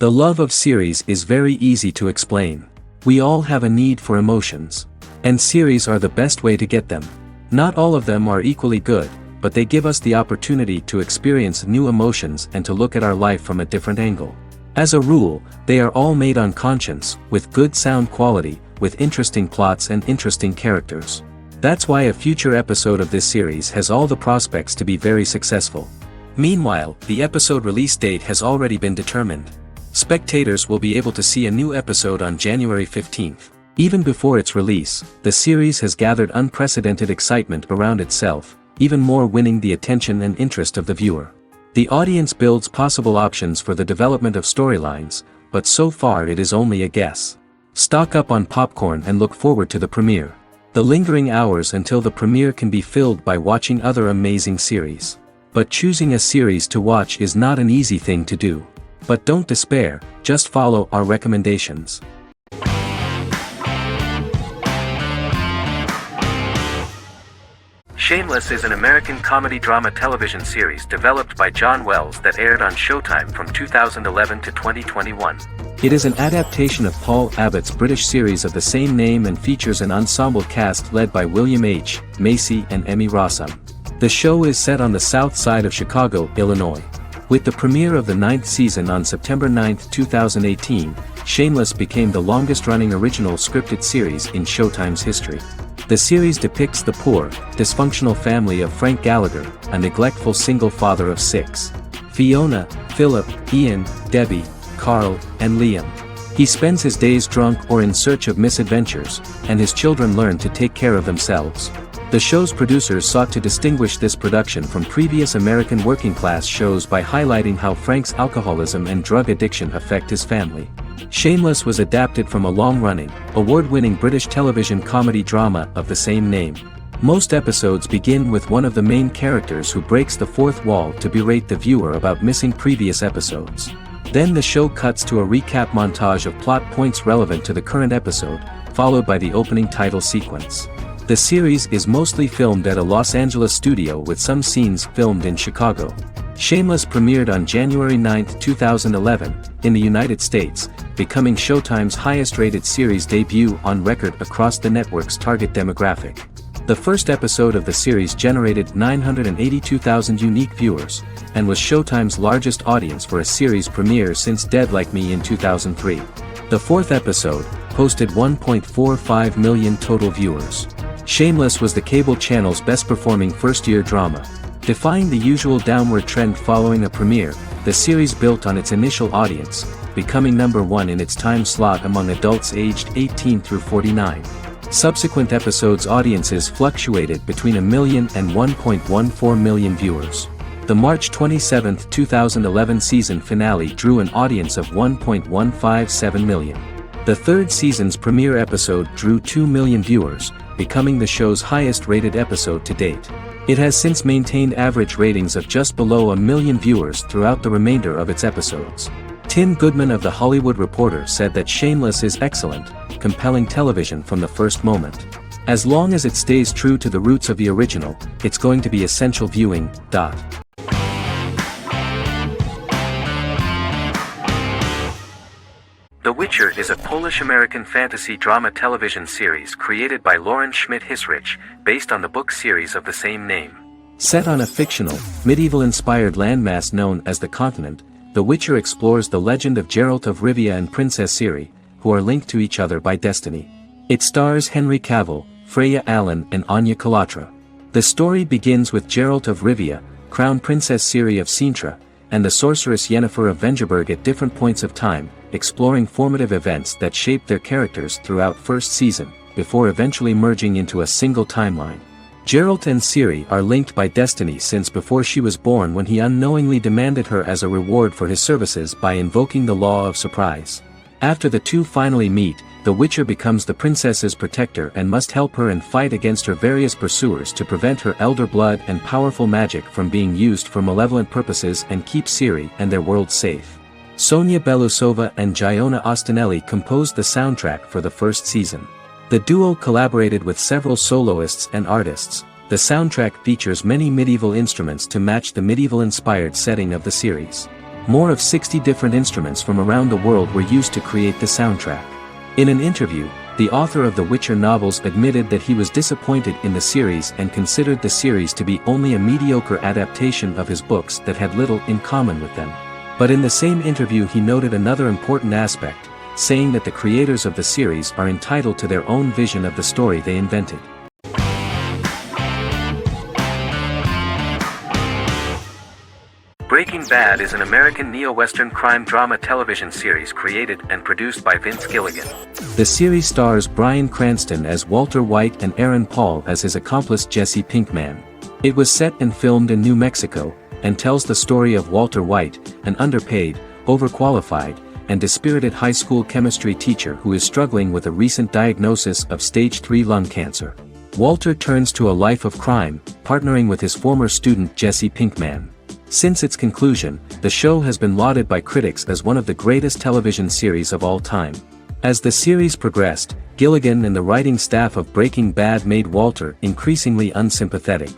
The love of series is very easy to explain. We all have a need for emotions. And series are the best way to get them. Not all of them are equally good, but they give us the opportunity to experience new emotions and to look at our life from a different angle. As a rule, they are all made on conscience, with good sound quality, with interesting plots and interesting characters. That's why a future episode of this series has all the prospects to be very successful. Meanwhile, the episode release date has already been determined. Spectators will be able to see a new episode on January 15th. Even before its release, the series has gathered unprecedented excitement around itself, even more winning the attention and interest of the viewer. The audience builds possible options for the development of storylines, but so far it is only a guess. Stock up on popcorn and look forward to the premiere. The lingering hours until the premiere can be filled by watching other amazing series. But choosing a series to watch is not an easy thing to do. But don't despair, just follow our recommendations. Shameless is an American comedy-drama television series developed by John Wells that aired on Showtime from 2011 to 2021. It is an adaptation of Paul Abbott's British series of the same name and features an ensemble cast led by William H. Macy and Emmy Rossum. The show is set on the south side of Chicago, Illinois. With the premiere of the 9th season on September 9, 2018, Shameless became the longest-running original scripted series in Showtime's history. The series depicts the poor, dysfunctional family of Frank Gallagher, a neglectful single father of 6. Fiona, Philip, Ian, Debbie, Carl, and Liam. He spends his days drunk or in search of misadventures, and his children learn to take care of themselves. The show's producers sought to distinguish this production from previous American working-class shows by highlighting how Frank's alcoholism and drug addiction affect his family. Shameless was adapted from a long-running, award-winning British television comedy drama of the same name. Most episodes begin with one of the main characters who breaks the fourth wall to berate the viewer about missing previous episodes. Then the show cuts to a recap montage of plot points relevant to the current episode, followed by the opening title sequence. The series is mostly filmed at a Los Angeles studio with some scenes filmed in Chicago. Shameless premiered on January 9, 2011, in the United States, becoming Showtime's highest-rated series debut on record across the network's target demographic. The first episode of the series generated 982,000 unique viewers, and was Showtime's largest audience for a series premiere since Dead Like Me in 2003. The fourth episode posted 1.45 million total viewers. Shameless was the cable channel's best-performing first-year drama. Defying the usual downward trend following a premiere, the series built on its initial audience, becoming number 1 in its time slot among adults aged 18 through 49. Subsequent episodes' audiences fluctuated between 1 million and 1.14 million viewers. The March 27, 2011 season finale drew an audience of 1.157 million. The third season's premiere episode drew 2 million viewers, becoming the show's highest-rated episode to date. It has since maintained average ratings of just below 1 million viewers throughout the remainder of its episodes. Tim Goodman of The Hollywood Reporter said that Shameless is excellent, compelling television from the first moment. As long as it stays true to the roots of the original, it's going to be essential viewing. The Witcher is a Polish-American fantasy drama television series created by Lauren Schmidt-Hissrich, based on the book series of the same name. Set on a fictional, medieval-inspired landmass known as the Continent, The Witcher explores the legend of Geralt of Rivia and Princess Ciri, who are linked to each other by destiny. It stars Henry Cavill, Freya Allan and Anya Chalotra. The story begins with Geralt of Rivia, Crown Princess Ciri of Sintra, and the sorceress Yennefer of Vengerberg at different points of time, exploring formative events that shaped their characters throughout first season, before eventually merging into a single timeline. Geralt and Ciri are linked by destiny since before she was born, when he unknowingly demanded her as a reward for his services by invoking the law of surprise. After the two finally meet, the Witcher becomes the princess's protector and must help her and fight against her various pursuers to prevent her elder blood and powerful magic from being used for malevolent purposes and keep Ciri and their world safe. Sonia Belousova and Giona Ostinelli composed the soundtrack for the first season. The duo collaborated with several soloists and artists. The soundtrack features many medieval instruments to match the medieval-inspired setting of the series. More of 60 different instruments from around the world were used to create the soundtrack. In an interview, the author of the Witcher novels admitted that he was disappointed in the series and considered the series to be only a mediocre adaptation of his books that had little in common with them. But in the same interview he noted another important aspect, saying that the creators of the series are entitled to their own vision of the story they invented. Breaking Bad is an American neo-Western crime drama television series created and produced by Vince Gilligan. The series stars Bryan Cranston as Walter White and Aaron Paul as his accomplice Jesse Pinkman. It was set and filmed in New Mexico, and tells the story of Walter White, an underpaid, overqualified, and dispirited high school chemistry teacher who is struggling with a recent diagnosis of stage 3 lung cancer. Walter turns to a life of crime, partnering with his former student Jesse Pinkman. Since its conclusion, the show has been lauded by critics as one of the greatest television series of all time. As the series progressed, Gilligan and the writing staff of Breaking Bad made Walter increasingly unsympathetic.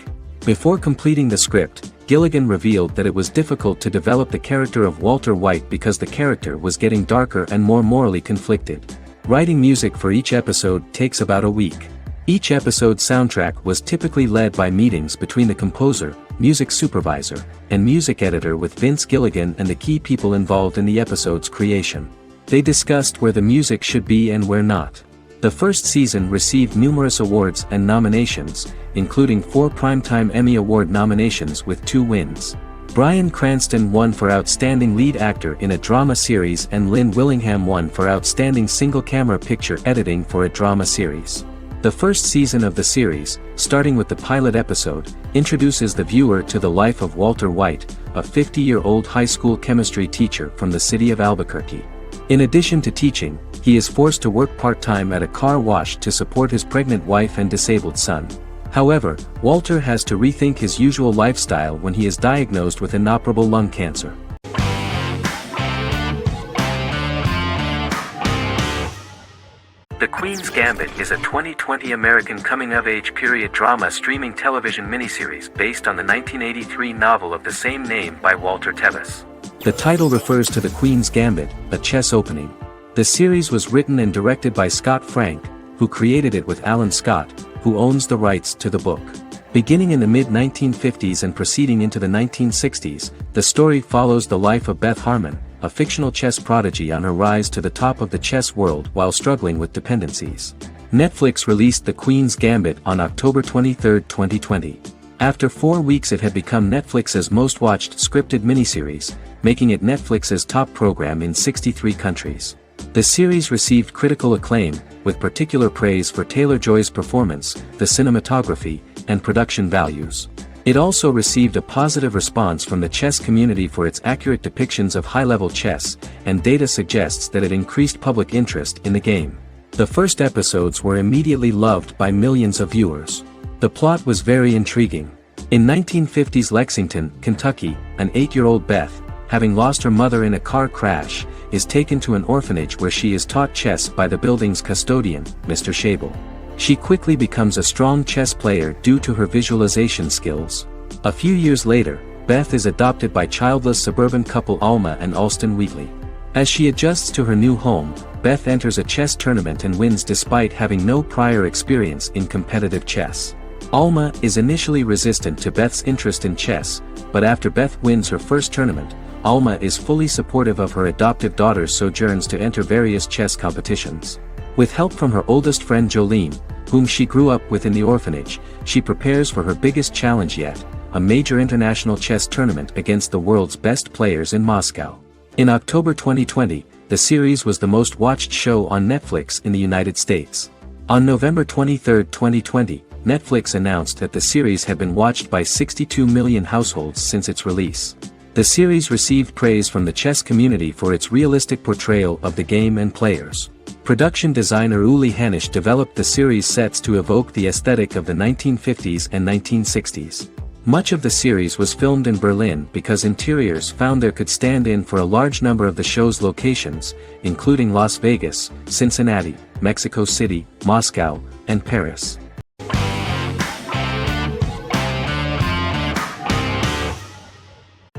Before completing the script, Gilligan revealed that it was difficult to develop the character of Walter White because the character was getting darker and more morally conflicted. Writing music for each episode takes about a week. Each episode's soundtrack was typically led by meetings between the composer, music supervisor, and music editor with Vince Gilligan and the key people involved in the episode's creation. They discussed where the music should be and where not. The first season received numerous awards and nominations, including 4 Primetime Emmy Award nominations with 2 wins. Bryan Cranston won for Outstanding Lead Actor in a Drama Series and Lynn Willingham won for Outstanding Single-Camera Picture Editing for a Drama Series. The first season of the series, starting with the pilot episode, introduces the viewer to the life of Walter White, a 50-year-old high school chemistry teacher from the city of Albuquerque. In addition to teaching, he is forced to work part-time at a car wash to support his pregnant wife and disabled son. However, Walter has to rethink his usual lifestyle when he is diagnosed with inoperable lung cancer. The Queen's Gambit is a 2020 American coming-of-age period drama streaming television miniseries based on the 1983 novel of the same name by Walter Tevis. The title refers to the Queen's Gambit, a chess opening. The series was written and directed by Scott Frank, who created it with Alan Scott, who owns the rights to the book. Beginning in the mid-1950s and proceeding into the 1960s, the story follows the life of Beth Harmon, a fictional chess prodigy on her rise to the top of the chess world while struggling with dependencies. Netflix released The Queen's Gambit on October 23, 2020. After 4 weeks it had become Netflix's most watched scripted miniseries, making it Netflix's top program in 63 countries. The series received critical acclaim, with particular praise for Taylor-Joy's performance, the cinematography, and production values. It also received a positive response from the chess community for its accurate depictions of high-level chess, and data suggests that it increased public interest in the game. The first episodes were immediately loved by millions of viewers. The plot was very intriguing. In 1950s Lexington, Kentucky, an 8-year-old Beth, having lost her mother in a car crash, is taken to an orphanage where she is taught chess by the building's custodian, Mr. Schabel. She quickly becomes a strong chess player due to her visualization skills. A few years later, Beth is adopted by childless suburban couple Alma and Alston Wheatley. As she adjusts to her new home, Beth enters a chess tournament and wins despite having no prior experience in competitive chess. Alma is initially resistant to Beth's interest in chess, but after Beth wins her first tournament, Alma is fully supportive of her adoptive daughter's sojourns to enter various chess competitions. With help from her oldest friend Jolene, whom she grew up with in the orphanage, she prepares for her biggest challenge yet, a major international chess tournament against the world's best players in Moscow. In October 2020, the series was the most watched show on Netflix in the United States. On November 23, 2020, Netflix announced that the series had been watched by 62 million households since its release. The series received praise from the chess community for its realistic portrayal of the game and players. Production designer Uli Hanisch developed the series sets to evoke the aesthetic of the 1950s and 1960s. Much of the series was filmed in Berlin because interiors found there could stand in for a large number of the show's locations, including Las Vegas, Cincinnati, Mexico City, Moscow, and Paris.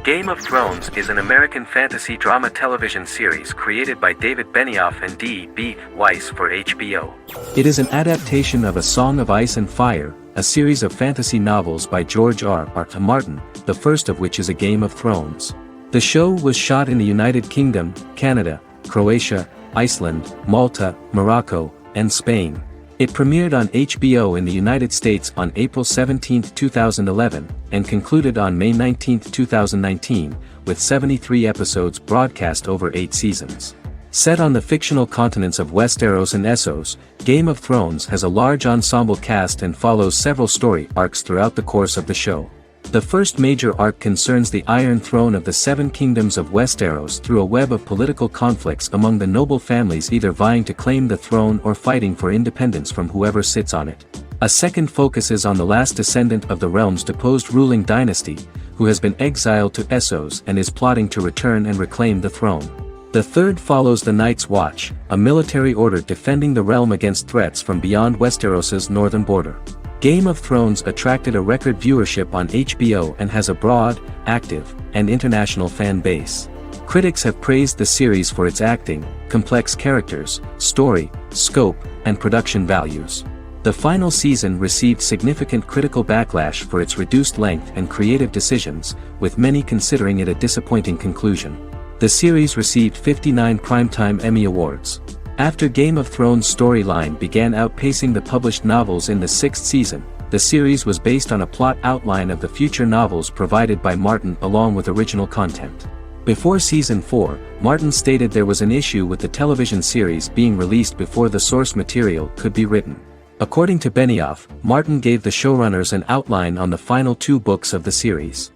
Game of Thrones is an American fantasy drama television series created by David Benioff and D.B. Weiss for HBO. It is an adaptation of A Song of Ice and Fire, a series of fantasy novels by George R.R. Martin, the first of which is A Game of Thrones. The show was shot in the United Kingdom, Canada, Croatia, Iceland, Malta, Morocco, and Spain. It premiered on HBO in the United States on April 17, 2011, and concluded on May 19, 2019, with 73 episodes broadcast over 8 seasons. Set on the fictional continents of Westeros and Essos, Game of Thrones has a large ensemble cast and follows several story arcs throughout the course of the show. The first major arc concerns the Iron Throne of the Seven Kingdoms of Westeros through a web of political conflicts among the noble families either vying to claim the throne or fighting for independence from whoever sits on it. A second focuses on the last descendant of the realm's deposed ruling dynasty, who has been exiled to Essos and is plotting to return and reclaim the throne. The third follows the Night's Watch, a military order defending the realm against threats from beyond Westeros's northern border. Game of Thrones attracted a record viewership on HBO and has a broad, active, and international fan base. Critics have praised the series for its acting, complex characters, story, scope, and production values. The final season received significant critical backlash for its reduced length and creative decisions, with many considering it a disappointing conclusion. The series received 59 Primetime Emmy Awards. After Game of Thrones' storyline began outpacing the published novels in the 6th season, the series was based on a plot outline of the future novels provided by Martin along with original content. Before Season 4, Martin stated there was an issue with the television series being released before the source material could be written. According to Benioff, Martin gave the showrunners an outline on the final 2 books of the series.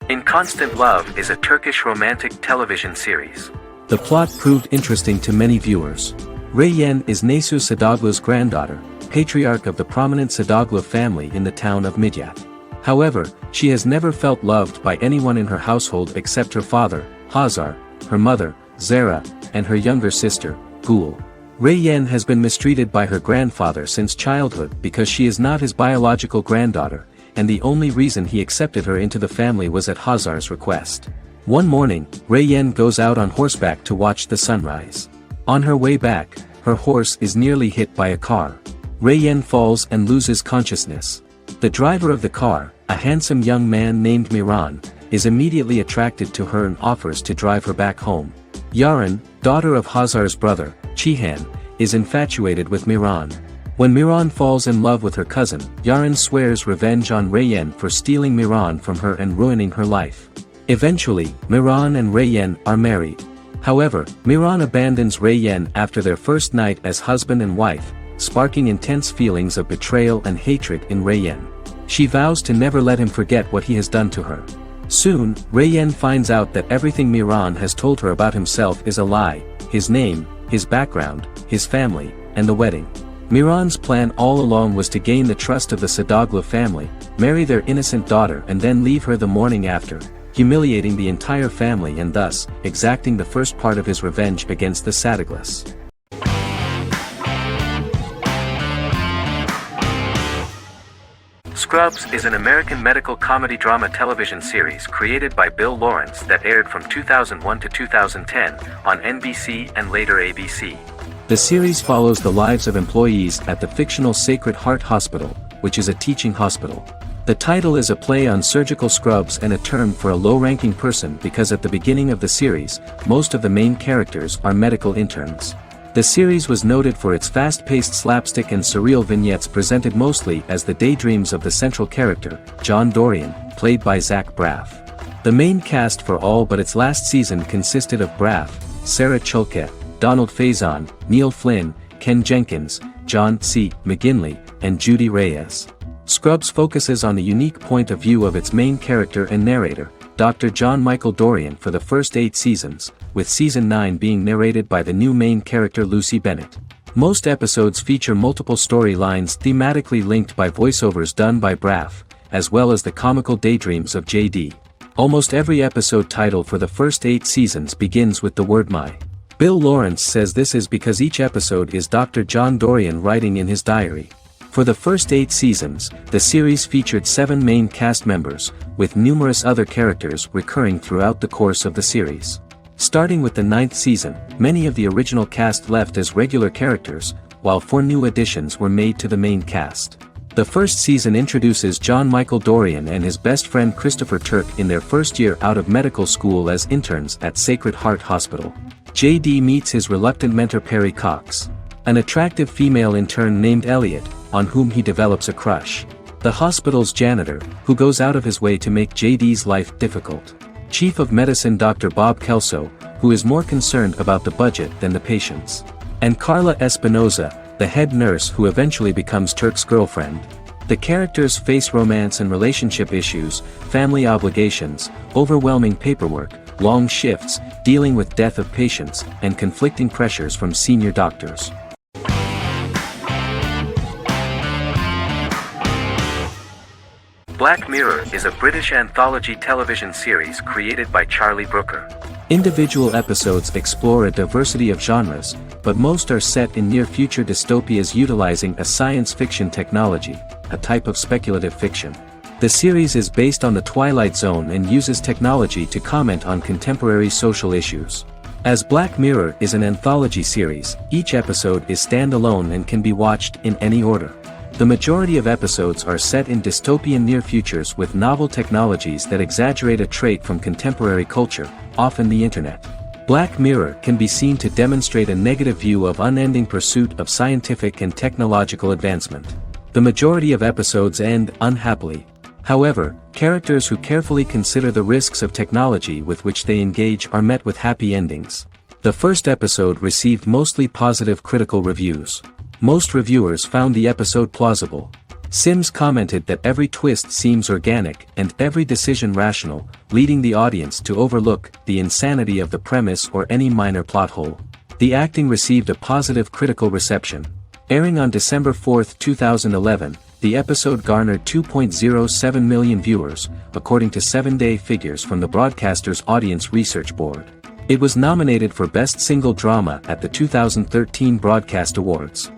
In Constant Love is a Turkish romantic television series. The plot proved interesting to many viewers. Reyyen is Nesu Sadoglu's granddaughter, patriarch of the prominent Sadoglu family in the town of Midyat. However, she has never felt loved by anyone in her household except her father, Hazar, her mother, Zara, and her younger sister, Gul. Reyyen has been mistreated by her grandfather since childhood because she is not his biological granddaughter, and the only reason he accepted her into the family was at Hazar's request. One morning, Reyyen goes out on horseback to watch the sunrise. On her way back, her horse is nearly hit by a car. Reyyen falls and loses consciousness. The driver of the car, a handsome young man named Miran, is immediately attracted to her and offers to drive her back home. Yaren, daughter of Hazar's brother, Chihan, is infatuated with Miran. When Miran falls in love with her cousin, Yaren swears revenge on Reyyen for stealing Miran from her and ruining her life. Eventually, Miran and Reyyen are married. However, Miran abandons Reyyen after their first night as husband and wife, sparking intense feelings of betrayal and hatred in Reyyen. She vows to never let him forget what he has done to her. Soon, Reyyen finds out that everything Miran has told her about himself is a lie: his name, his background, his family, and the wedding. Miran's plan all along was to gain the trust of the Sadoglu family, marry their innocent daughter and then leave her the morning after, humiliating the entire family and thus, exacting the first part of his revenge against the Sadoglus. Scrubs is an American medical comedy drama television series created by Bill Lawrence that aired from 2001 to 2010 on NBC and later ABC. The series follows the lives of employees at the fictional Sacred Heart Hospital, which is a teaching hospital. The title is a play on surgical scrubs and a term for a low-ranking person because at the beginning of the series, most of the main characters are medical interns. The series was noted for its fast-paced slapstick and surreal vignettes presented mostly as the daydreams of the central character, John Dorian, played by Zach Braff. The main cast for all but its last season consisted of Braff, Sarah Chulke, Donald Faison, Neil Flynn, Ken Jenkins, John C. McGinley, and Judy Reyes. Scrubs focuses on the unique point of view of its main character and narrator, Dr. John Michael Dorian for the first 8 seasons, with Season 9 being narrated by the new main character Lucy Bennett. Most episodes feature multiple storylines thematically linked by voiceovers done by Braff, as well as the comical daydreams of JD. Almost every episode title for the first 8 seasons begins with the word "my." Bill Lawrence says this is because each episode is Dr. John Dorian writing in his diary. For the first 8 seasons, the series featured 7 main cast members, with numerous other characters recurring throughout the course of the series. Starting with the 9th season, many of the original cast left as regular characters, while 4 new additions were made to the main cast. The first season introduces John Michael Dorian and his best friend Christopher Turk in their first year out of medical school as interns at Sacred Heart Hospital. JD meets his reluctant mentor Perry Cox, an attractive female intern named Elliot, on whom he develops a crush. The hospital's janitor, who goes out of his way to make JD's life difficult. Chief of Medicine Dr. Bob Kelso, who is more concerned about the budget than the patients. And Carla Espinoza, the head nurse who eventually becomes Turk's girlfriend. The characters face romance and relationship issues, family obligations, overwhelming paperwork, long shifts, dealing with death of patients, and conflicting pressures from senior doctors. Black Mirror is a British anthology television series created by Charlie Brooker. Individual episodes explore a diversity of genres, but most are set in near-future dystopias utilizing a science fiction technology, a type of speculative fiction. The series is based on the Twilight Zone and uses technology to comment on contemporary social issues. As Black Mirror is an anthology series, each episode is standalone and can be watched in any order. The majority of episodes are set in dystopian near futures with novel technologies that exaggerate a trait from contemporary culture, often the internet. Black Mirror can be seen to demonstrate a negative view of unending pursuit of scientific and technological advancement. The majority of episodes end unhappily. However, characters who carefully consider the risks of technology with which they engage are met with happy endings. The first episode received mostly positive critical reviews. Most reviewers found the episode plausible. Sims commented that every twist seems organic and every decision rational, leading the audience to overlook the insanity of the premise or any minor plot hole. The acting received a positive critical reception. Airing on December 4, 2011, the episode garnered 2.07 million viewers, according to 7-day figures from the broadcaster's Audience Research Board. It was nominated for Best Single Drama at the 2013 Broadcast Awards.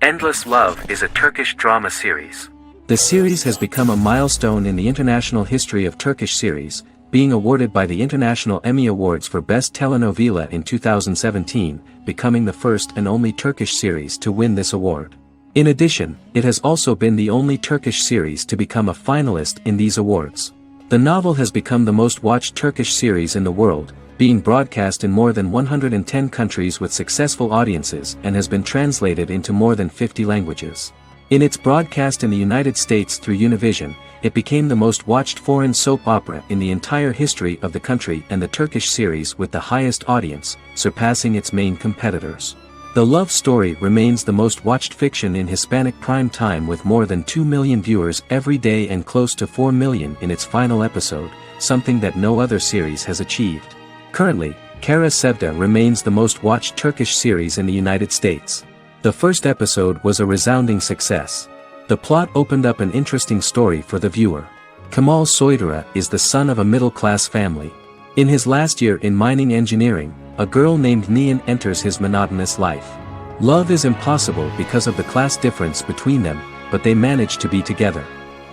Endless Love is a Turkish drama series. The series has become a milestone in the international history of Turkish series, being awarded by the International Emmy Awards for Best Telenovela in 2017, becoming the first and only Turkish series to win this award. In addition, it has also been the only Turkish series to become a finalist in these awards. The novel has become the most watched Turkish series in the world, being broadcast in more than 110 countries with successful audiences and has been translated into more than 50 languages. In its broadcast in the United States through Univision, it became the most watched foreign soap opera in the entire history of the country and the Turkish series with the highest audience, surpassing its main competitors. The love story remains the most watched fiction in Hispanic prime time with more than 2 million viewers every day and close to 4 million in its final episode, something that no other series has achieved. Currently, Kara Sevda remains the most watched Turkish series in the United States. The first episode was a resounding success. The plot opened up an interesting story for the viewer. Kemal Soydura is the son of a middle-class family. In his last year in mining engineering, a girl named Nihan enters his monotonous life. Love is impossible because of the class difference between them, but they manage to be together.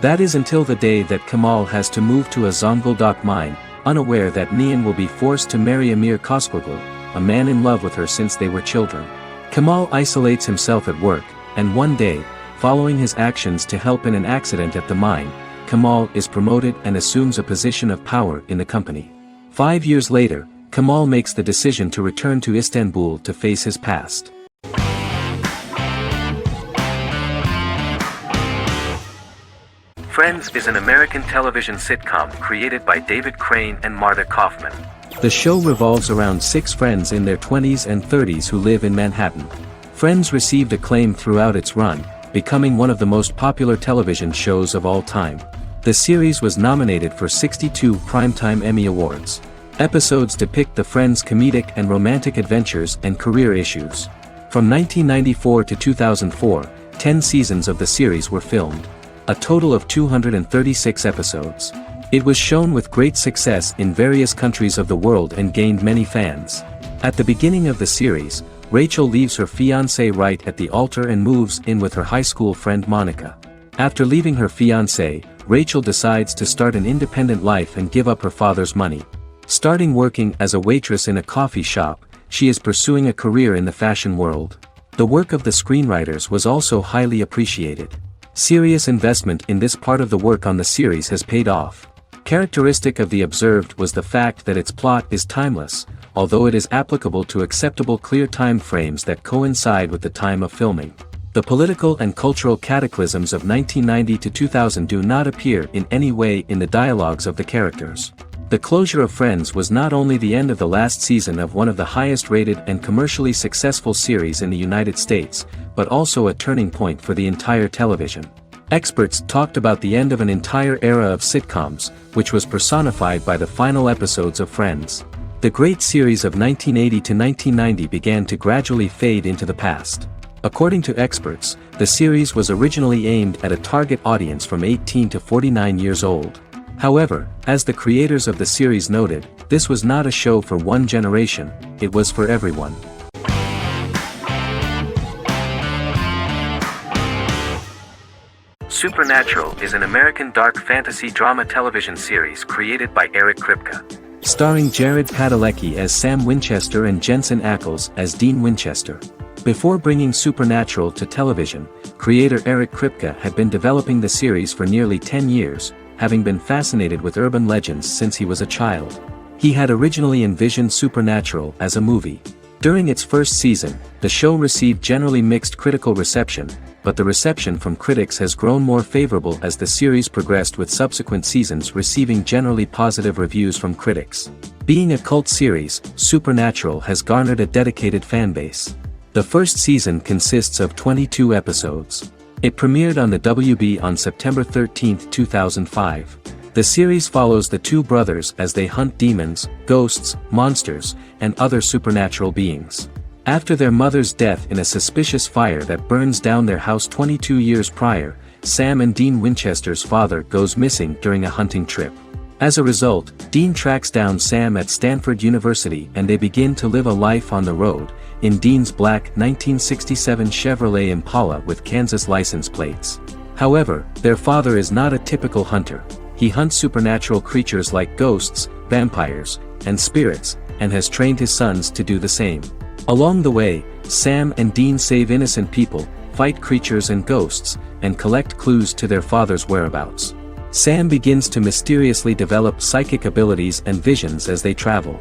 That is until the day that Kemal has to move to a Zonguldak mine, unaware that Nihan will be forced to marry Amir Koskoglu, a man in love with her since they were children. Kemal isolates himself at work, and one day, following his actions to help in an accident at the mine, Kemal is promoted and assumes a position of power in the company. 5 years later, Kemal makes the decision to return to Istanbul to face his past. Friends is an American television sitcom created by David Crane and Marta Kaufman. The show revolves around 6 friends in their 20s and 30s who live in Manhattan. Friends received acclaim throughout its run, becoming one of the most popular television shows of all time. The series was nominated for 62 Primetime Emmy Awards. Episodes depict the friends' comedic and romantic adventures and career issues. From 1994 to 2004, 10 seasons of the series were filmed. A total of 236 episodes. It was shown with great success in various countries of the world and gained many fans. At the beginning of the series, Rachel leaves her fiancé right at the altar and moves in with her high school friend Monica. After leaving her fiancé, Rachel decides to start an independent life and give up her father's money. Starting working as a waitress in a coffee shop, she is pursuing a career in the fashion world. The work of the screenwriters was also highly appreciated. Serious investment in this part of the work on the series has paid off. Characteristic of The Observed was the fact that its plot is timeless, although it is applicable to acceptable clear time frames that coincide with the time of filming. The political and cultural cataclysms of 1990 to 2000 do not appear in any way in the dialogues of the characters. The closure of Friends was not only the end of the last season of one of the highest-rated and commercially successful series in the United States, but also a turning point for the entire television. Experts talked about the end of an entire era of sitcoms, which was personified by the final episodes of Friends. The great series of 1980 to 1990 began to gradually fade into the past. According to experts, the series was originally aimed at a target audience from 18 to 49 years old. However, as the creators of the series noted, this was not a show for one generation, it was for everyone. Supernatural is an American dark fantasy drama television series created by Eric Kripke. Starring Jared Padalecki as Sam Winchester and Jensen Ackles as Dean Winchester. Before bringing Supernatural to television, creator Eric Kripke had been developing the series for nearly 10 years, having been fascinated with urban legends since he was a child. He had originally envisioned Supernatural as a movie. During its first season, the show received generally mixed critical reception, but the reception from critics has grown more favorable as the series progressed, with subsequent seasons receiving generally positive reviews from critics. Being a cult series, Supernatural has garnered a dedicated fanbase. The first season consists of 22 episodes. It premiered on the WB on September 13, 2005. The series follows the two brothers as they hunt demons, ghosts, monsters, and other supernatural beings. After their mother's death in a suspicious fire that burns down their house 22 years prior, Sam and Dean Winchester's father goes missing during a hunting trip. As a result, Dean tracks down Sam at Stanford University and they begin to live a life on the road, in Dean's black 1967 Chevrolet Impala with Kansas license plates. However, their father is not a typical hunter. He hunts supernatural creatures like ghosts, vampires, and spirits, and has trained his sons to do the same. Along the way, Sam and Dean save innocent people, fight creatures and ghosts, and collect clues to their father's whereabouts. Sam begins to mysteriously develop psychic abilities and visions as they travel.